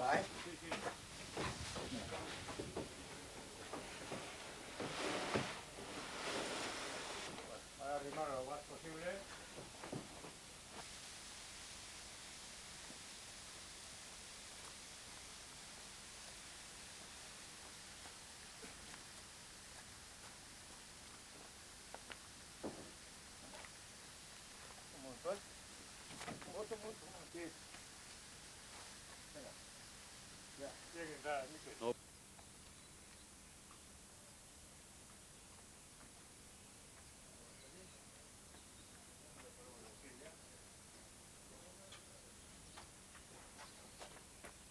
Vai? Sì, sì. Para arrimar lo más posible. Molto, molto, molto. Sì. Ya, tiene que entrar al micro. No.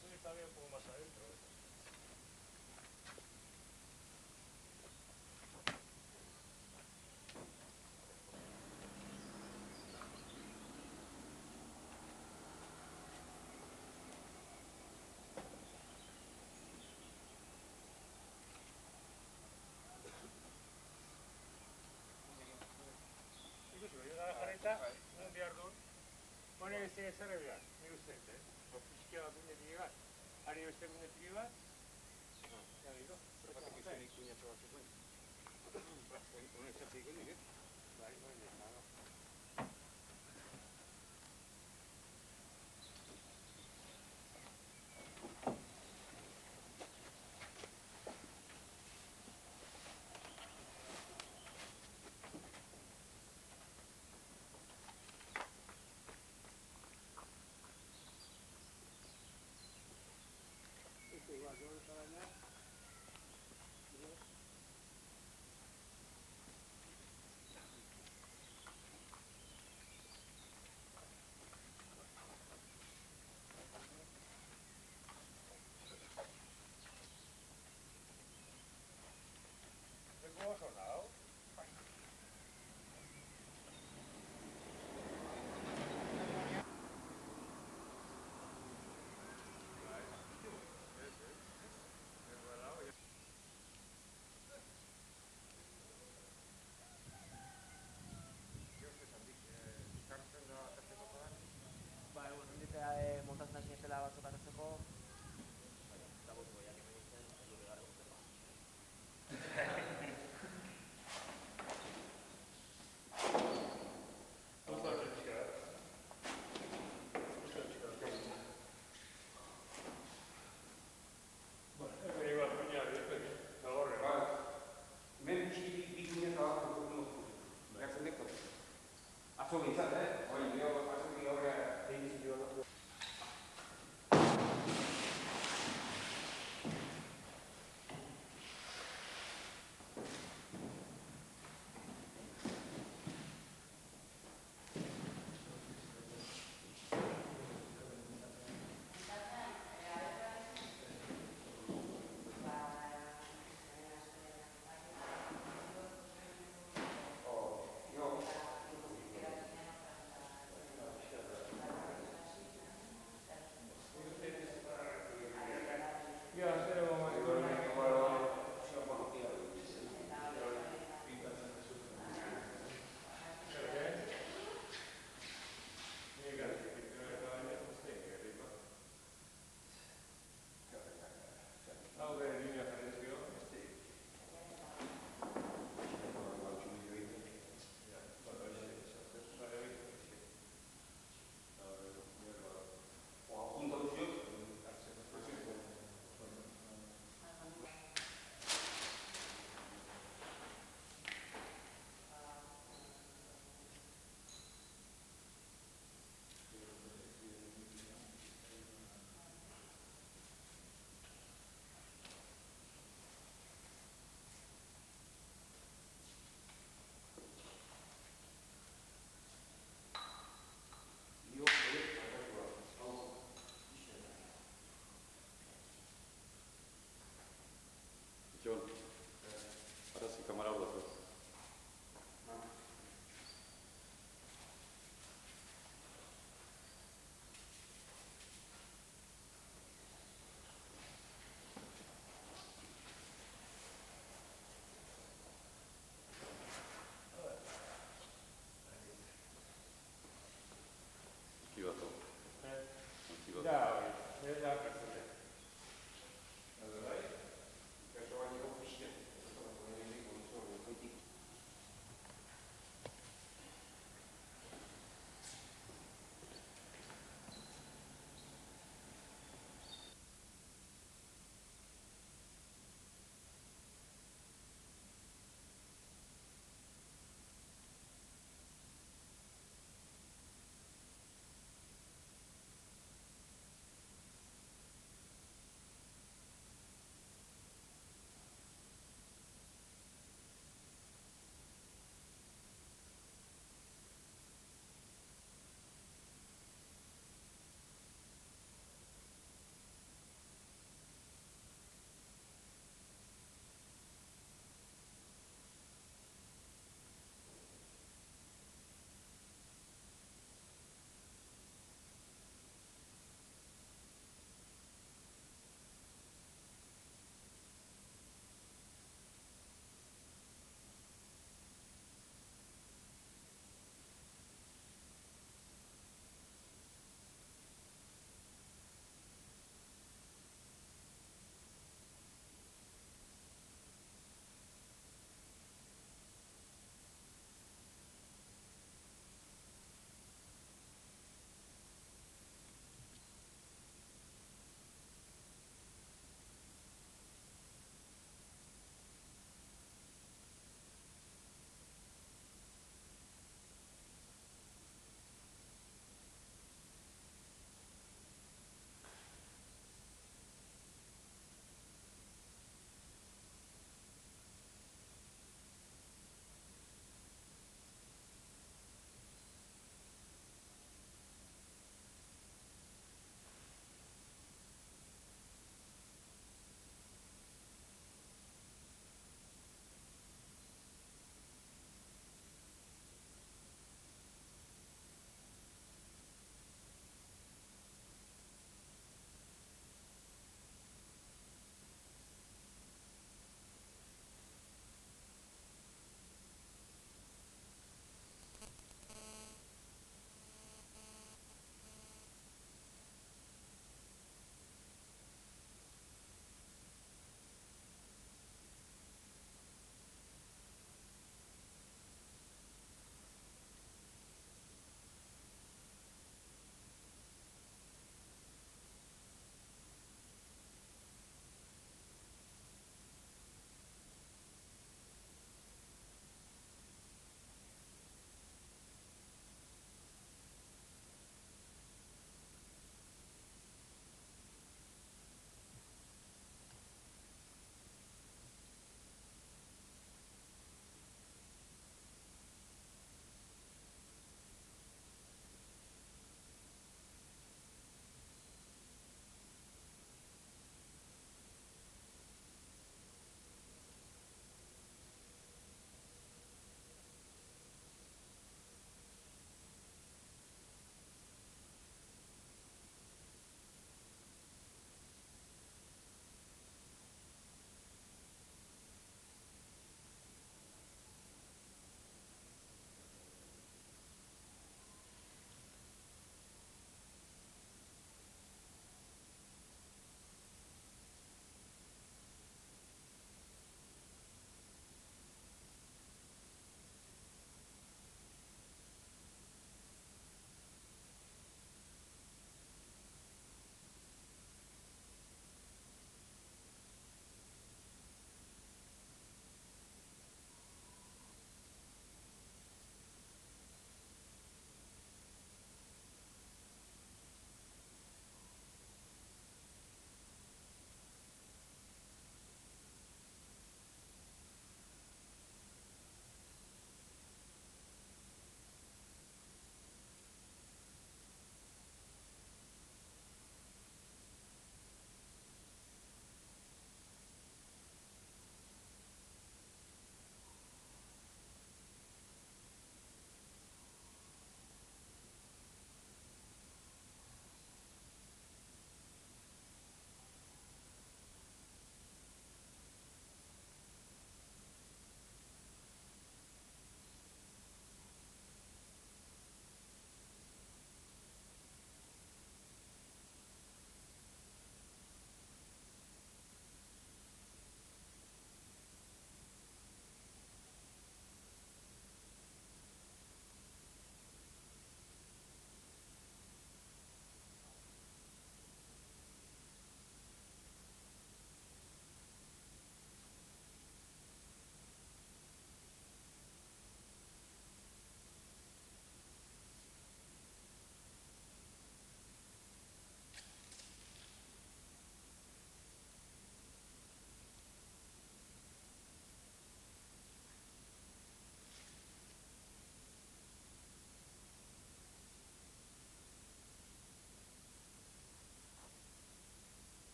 Sí, está bien un poco más adentro. Dico, se lo llega a la jarreta, un biardón, pone que tiene que ser reviar, mire usted, o fischiava quindi di llegar. Arriba este quindi di llegar, ya digo, però Guarda che sono i cugni trovati qui. Non è sempre quelli che? Dai, non è no. Questo guarda, dove sarà là?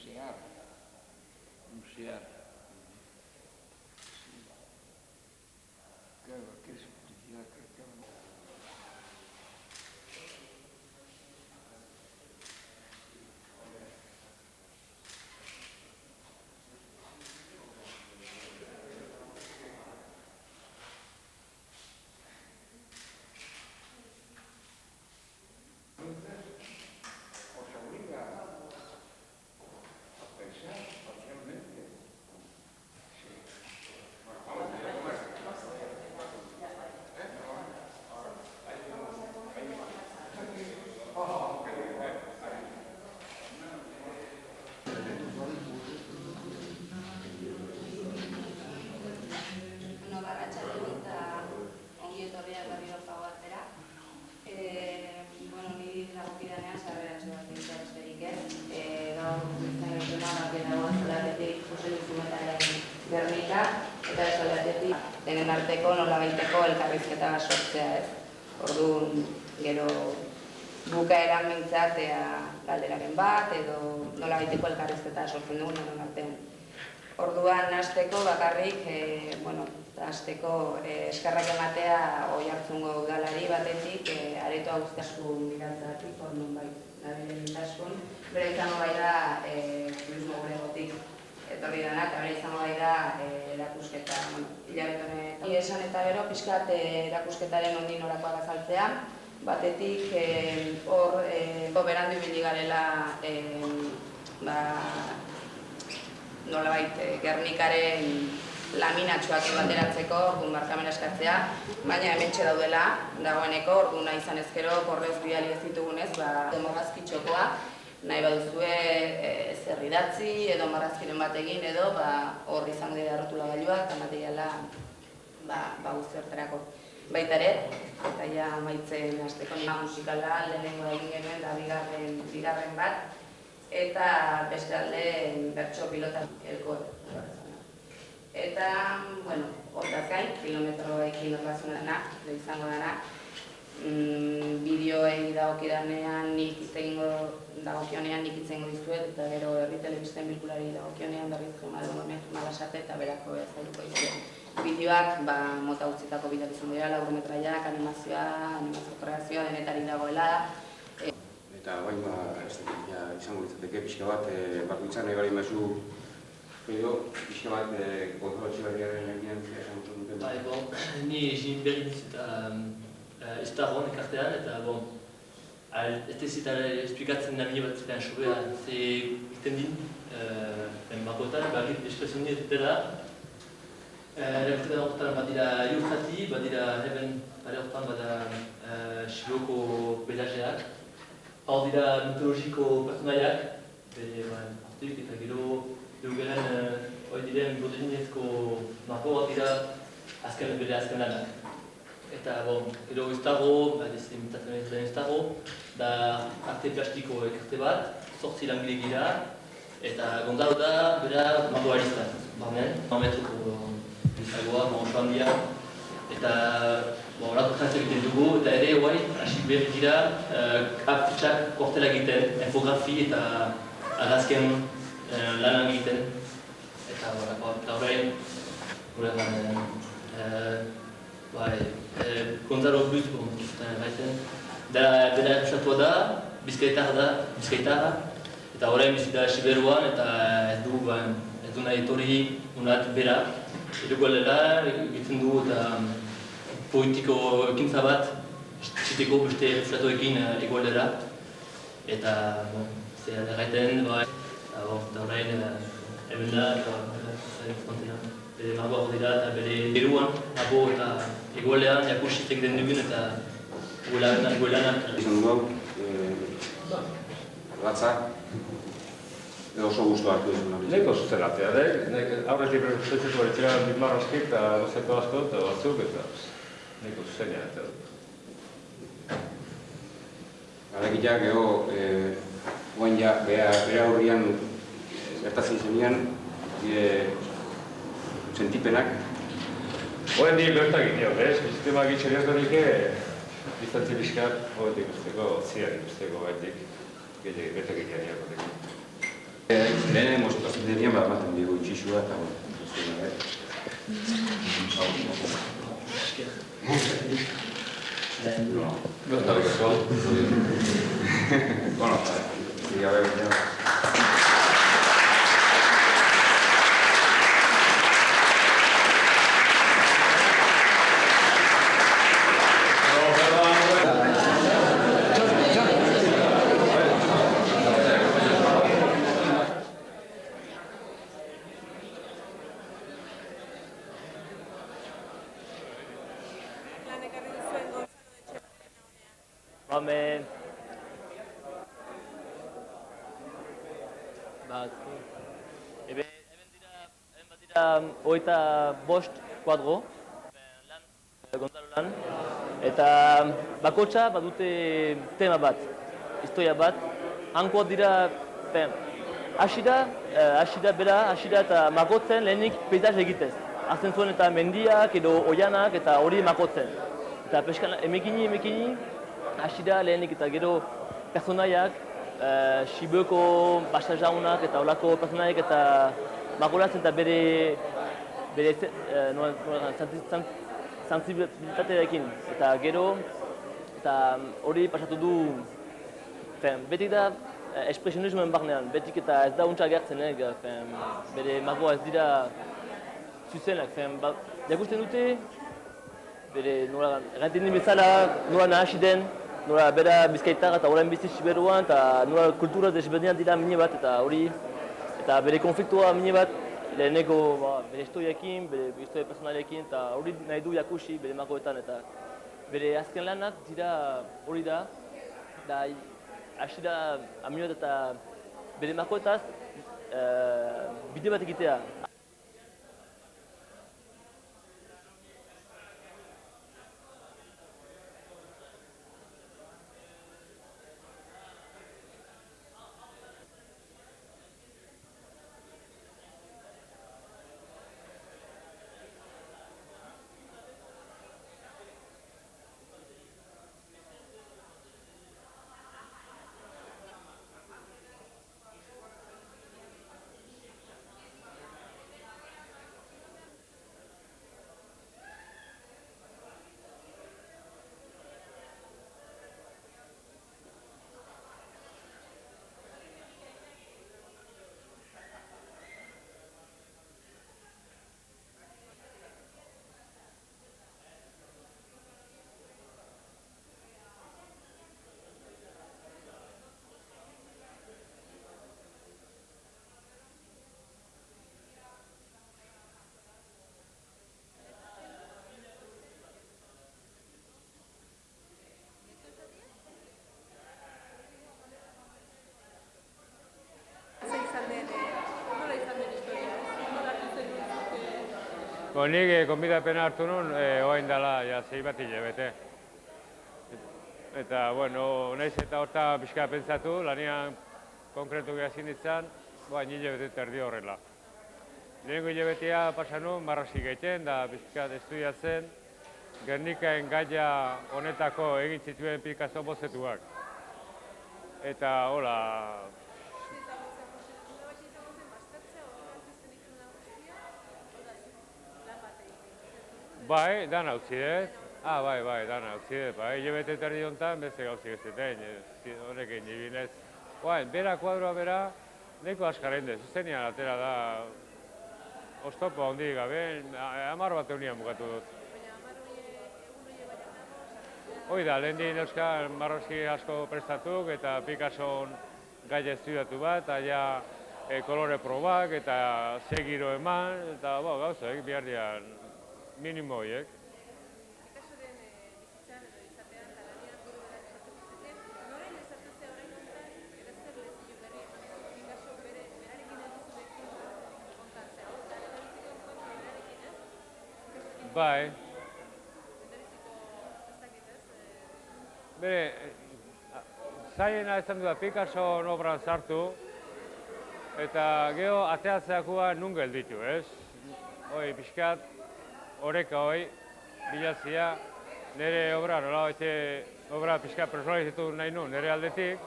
Nuclear. Nuclear. Claro, que es publicidad, claro. Eta esoleatetik denen arteko nolabaiteko elkarrizketa sortzea ez. Orduan, gero bukaeran mintzat galderaren bat edo nolabaiteko elkarrizketa sortzen dugun denon artean. Orduan, hasteko bakarrik, eskerrak ematea Oiartzungo udalari batetik, aretoa guztasun mirantzatik, orduan bai, nabilen mintasun. Bera izango bai da, turismo bulegotik etorri dena, eta bera izango bai da erakusketa, hilabetonetan. Esan eta gero, pixkat erakusketaren ondin orakoak azaltzea, batetik hor berandu ibili garela nolabait Gernikaren laminatxoak bateratzeko, orduan barkamena eskatzea, baina hementxe daudela, dagoeneko, orduan nahi izan ezkero, korreuz bidali ez ditugunez, demogazki txokoa, nahi baduzue zer idatzi edo marrazkiren bat egin edo hor izango dira rotula gailuak eta materiala guzti horretarako. Baita ere, eta ja maitzen hasteko musikala lehenengo egin genuen da bigarren bat, eta beste alde bertso pilota elko. Eta, hortaz gain, kilometroekin orrazunarena, izango dena, bideoei dagokionean nik hitz egingo dizuet, eta gero herri telebisten bilkulari dagokionean berriz Malasarte eta berako azalduko dizuet. Bideoak mota guztietako bideak izango dira, laburmetraiak, animazioa, kreazioa denetarik dagoela. Eta guain izango litzateke pixka bat, bakoitzak nahi bari maizu pixka bat kontrolatxe barriaren egin esan duten. Ni egin berriz eta ez da hon ekartean, eta ez ezitara esplikatzen da mila bat zetan sobea ze egiten din bakoetan, bagit espresio nire dutela. Erakusketa horretan bat dira Iurjati, bat dira heben bade horretan bada Siboko belajeak. Hor dira mitologiko pertsonaiak, hortik eta gero dugaren hori diren bordinezko marko bat dira bere azken lanak. Eta gero ez dago, imitatzen ez dago, da arte plastiko ekarte bat, 8 langile gira, eta Gonzalo da bera mago arizta, barnean, 1 metroko bizagoa, oso handia, eta horako jantzak egiten dugu, eta ere guai, hasi behar gira, afitxak kortela egiten, infografi eta argazken lanan egiten, eta horrein, Gonzalo Buz, bera esatua da, bizkaitarra, eta horrein bizita Siberuan, eta ez du nahi etorri unat bera. Erugualela egiten du eta politiko ekintza bat ziteko beste flatoekin egualera. Eta zer erraiten, eta horrein hemen da, eta frontera. Bere margoa dira eta bere eruan, abo eta egualean jakusitek den dugun eta eguelanak. Izan dugu, batzak, oso guztu hartu izan. Neko zuzelatea, aurretik berreztetzeko eritxera bitmarrazkik eta gozeko asko eta batzuk eta neko zuzenea eta dut. Alekitak geho, guain ja, bera horrian gertatzen zenean, sentipenak. Oen di bertak ino, sistema gitxeri ezberdik distantzi bizkat hogetik usteko, zian ikusteko gaitik, bertak ino. Lehen emozotazen denean, ematen digu itxixua eta Amen. Hemen badira hogeita bost kuadro, Gonzalo lan, eta bakotxa badute tema bat, historia bat. Hankoak dira, hasi da eta makotzen lehenik peizaz egitez. Azten zuen eta mendiak edo oianak eta hori makotzen. Eta peskan emekini, hasi da lehenik eta gero personaiak, Siboko basta jaunak eta olako personaiak eta makolatzen eta bere sensibilitatearekin. Eta gero, eta hori pasatu du, betik da espresionismoen barnean, betik eta ez da untsa gertzen, bere magoa ez dira zuzenak. Jakusten dute, bere errantzen bezala nola nahasi den, nola bera bizkaitar eta orain bizi Siberuan eta nola kultura desberdinak dira mine bat eta hori, eta bere konfliktua mine bat leheneko bere historiaekin, bere historia personalekin eta hori nahi du jakusi bere magoetan eta bere azken lanak dira hori da, hasi da aminoet eta bere magoetaz bide bat egitea. Nik konbidapena hartu nun, oain dela, zei bat hilabete. Eta, bueno, nahiz eta horta pixka pentsatu, lanian konkretu gehazin ditzan, hilabete terdi horrela. Lehenko hilabetea pasan nun, marrasik egiten, da pixka estudiatzen, Gernikaen gaia honetako egin zituen Picasso bozetuak. Eta, hola, bai, dan hau zidet. Bai, dan hau zidet. Hilabete terdi honetan, beste gauzik ez zuten, horrekin ibinez. Bera kuadroa bera, neko askaren dez, zuzenean atera da, oztopo handi gabe, 10 bat egunean bukatu dut. Hoi da, lehen din euskal marroski asko prestatuk eta Picasso gaia estudiatu bat, eta kolore probak eta segiro eman, eta gauzak, behar dian minimo horiek. Picassoren bizitzan edo izatean, eta lanian buru berak esatuko zuten, noren esatuzea orain honetan, erazker lezio berri Picasso berarekin eduzurekin ontan zea, eta lehenbiziko enkontro berarekin, ez? Bai. Lehenbiziko ez dakit, ez? Bere, zaiena ezan du da Picasso obran sartu, eta geho ateatzeakoa nun gelditu, ez? Hoi, pixkat, horeka hoi, bilazia, nire obra, nola obra pixka personalizitu nahi nuen, nire aldetik,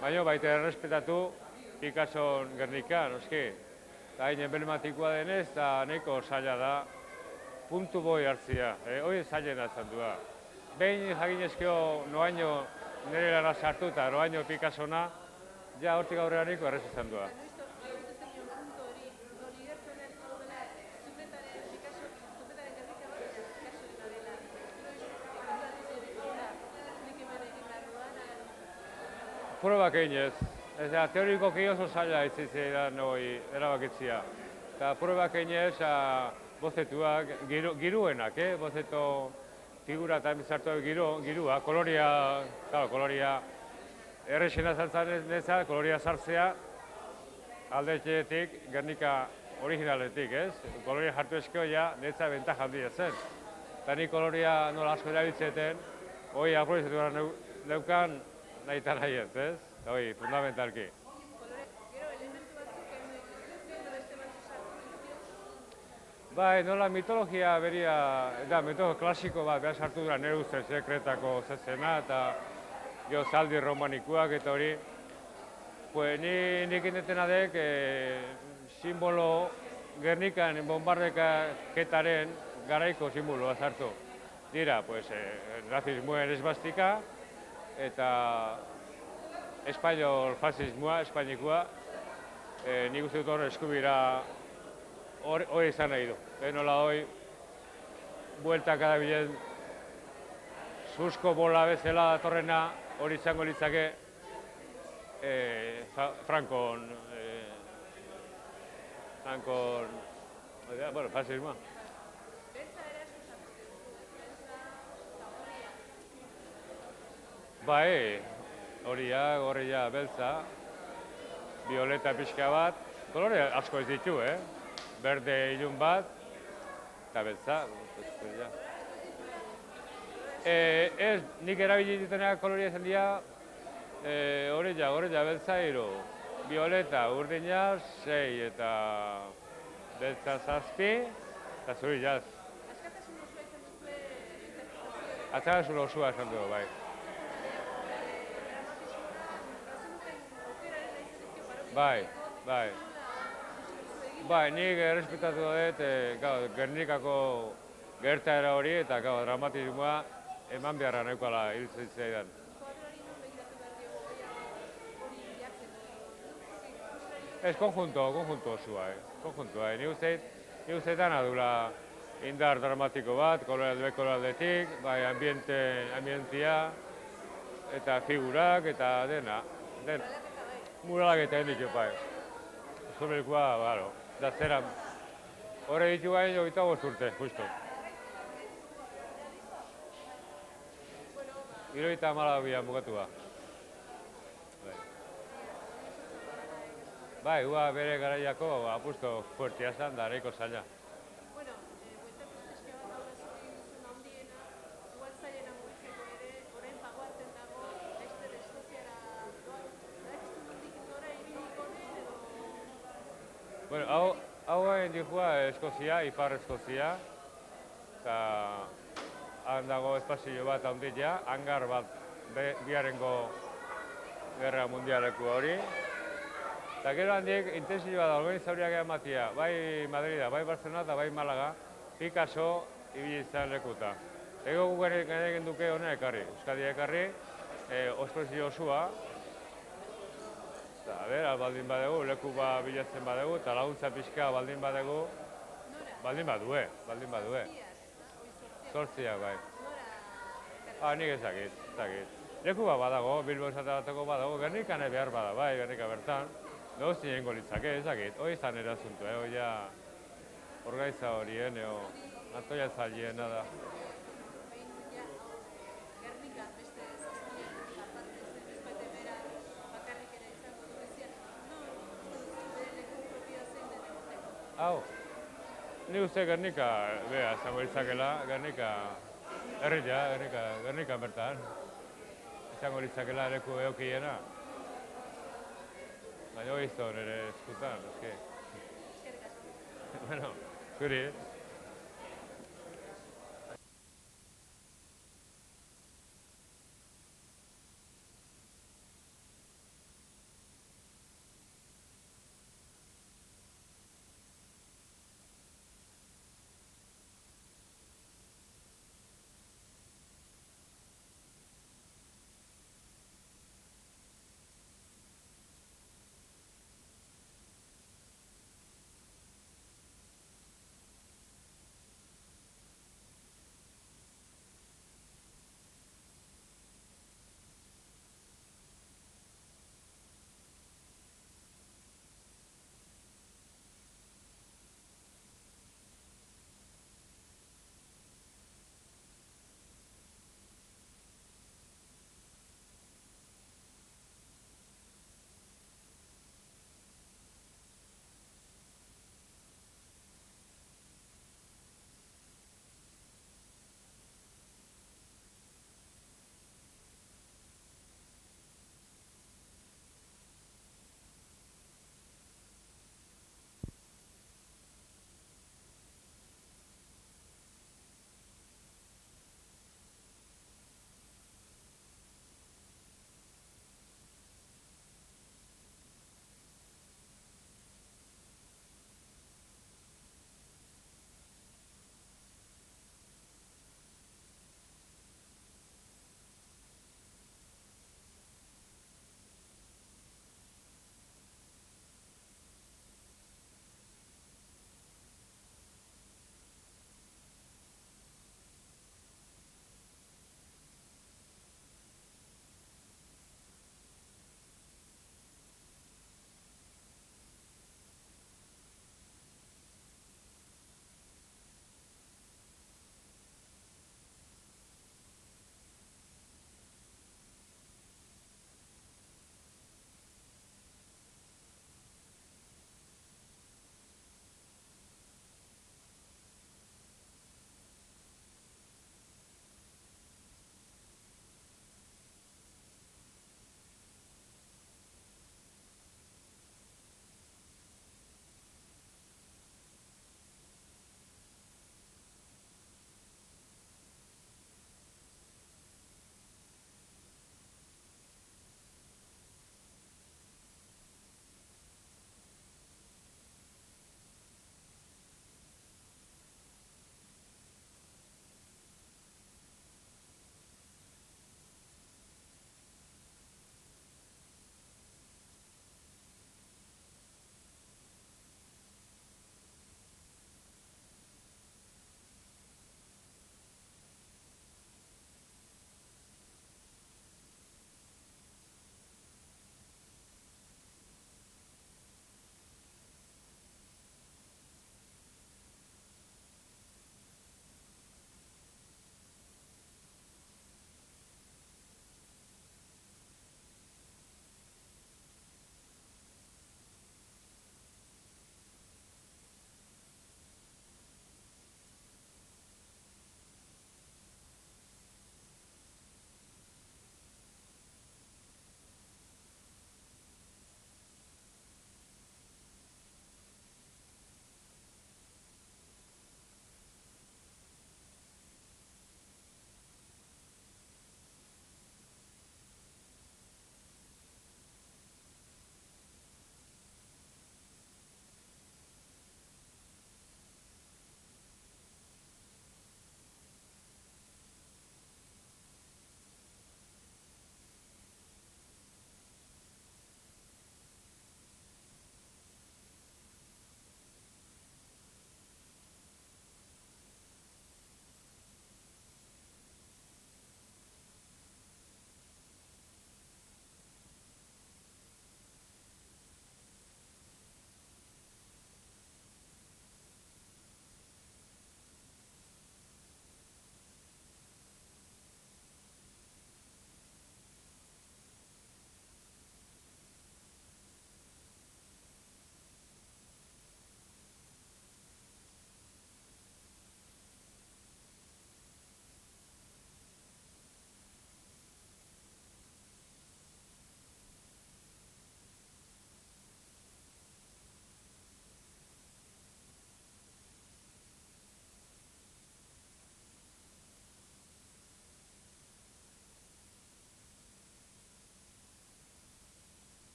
baina baita errespetatu Picasso Gernikan, noski. Eta hain emblematikoa denez, eta nahiko zaila da, puntu boi hartzia. Hoi zailena esan du da. Behin jakinezkeo noaino nire lana sartu eta noaino Picassona, ja hortik aurrera nahiko errez izan du da. Probak egin ez. Teorikoki oso zaila izan hori erabakitzia. Eta probak egin ez, bozetuak, giruenak, bozeto figura eta emizartu girua, koloria errexena zantzan nezak, koloria sartzea, aldetxeetik, Gernika originaletik, ez? Koloria jartu eskeo ja, netza bentak handia zen. Eta ni koloria nola asko erabiltzeten, hori aprobetzetu gara neukan nahi eta nahi ez? Hori, fundamentalki. Bai, nola mitologia beria, da, mitologia klasiko bat, behar sartu dira nire ustez, Kretako zezena eta zaldi romanikuak eta hori. Pues nik indetena dek, simbolo Gernikan bombardeketaren garaiko simboloa sartu. Dira, pues, nazismoen esbastika eta espainol fasismoa, espainikoa, nik uste dut hor eskubira hori izan nahi du. Nola hori, bueltak adabilen zuzko bola bezala datorrena hori izango litzake Frankon, bueno, fasismoa. Bai, horia, gorria, beltza, violeta pixka bat, kolore asko ez ditu, berde ilun bat, eta beltza. Ez, nik erabili ditutenak koloria esan dira, gorria, beltza, violeta, urdina, 6 eta beltza 7, eta zuri jaz. Askatasun osua esan dugu, bai. Bai. Bai, nik errespetatu dut, Gernikako gertaera hori eta dramatismoa eman beharra nahikoala iruditzen. Ez, konjunto osua, konjuntua. Nik uste dana dula indar dramatiko bat, koloraldetik, bai, ambientia, eta figurak, eta dena. Muralak eta hendik, bai. Zurbekoa, baro, da zera. Horre ditu gain, 25 urte, justo. 74an bukatu ba. Bai, bere garaiako apusto fuertia zen, da nahiko zaila. Bueno, hauen dihua Eskozia, Ipar Eskozia, eta han dago espazio bat handia, hangar bat biharengo gerra mundialeko hori. Eta gero handiek intensiua da, organizauriak ematia, bai Madrida, bai Barcelona eta bai Malaga, Picasso ibili izan lekuta. Ego guk egin duke honen ekarri, Euskadi ekarri, ospozio osua. Baldin badegu, leku bilatzen badegu, eta laguntza pixka baldin badegu, baldin badue. Zortziak, bai. Nik ezakit. Leku badago, Bilbo esateko badago, Gernikan behar bada, bai, Gernika bertan. Nogozti egingo litzake, ezakit. Hoi izan erazuntu, hoi ja organiza horien, Antoia Zaliena da. Hau, ni uste Gernika beha izango litzakela, Gernika herria, Gernika bertan. Izango litzakela leku egokiena. Baina hori izan nire eskutan, eske. Bueno, zuri.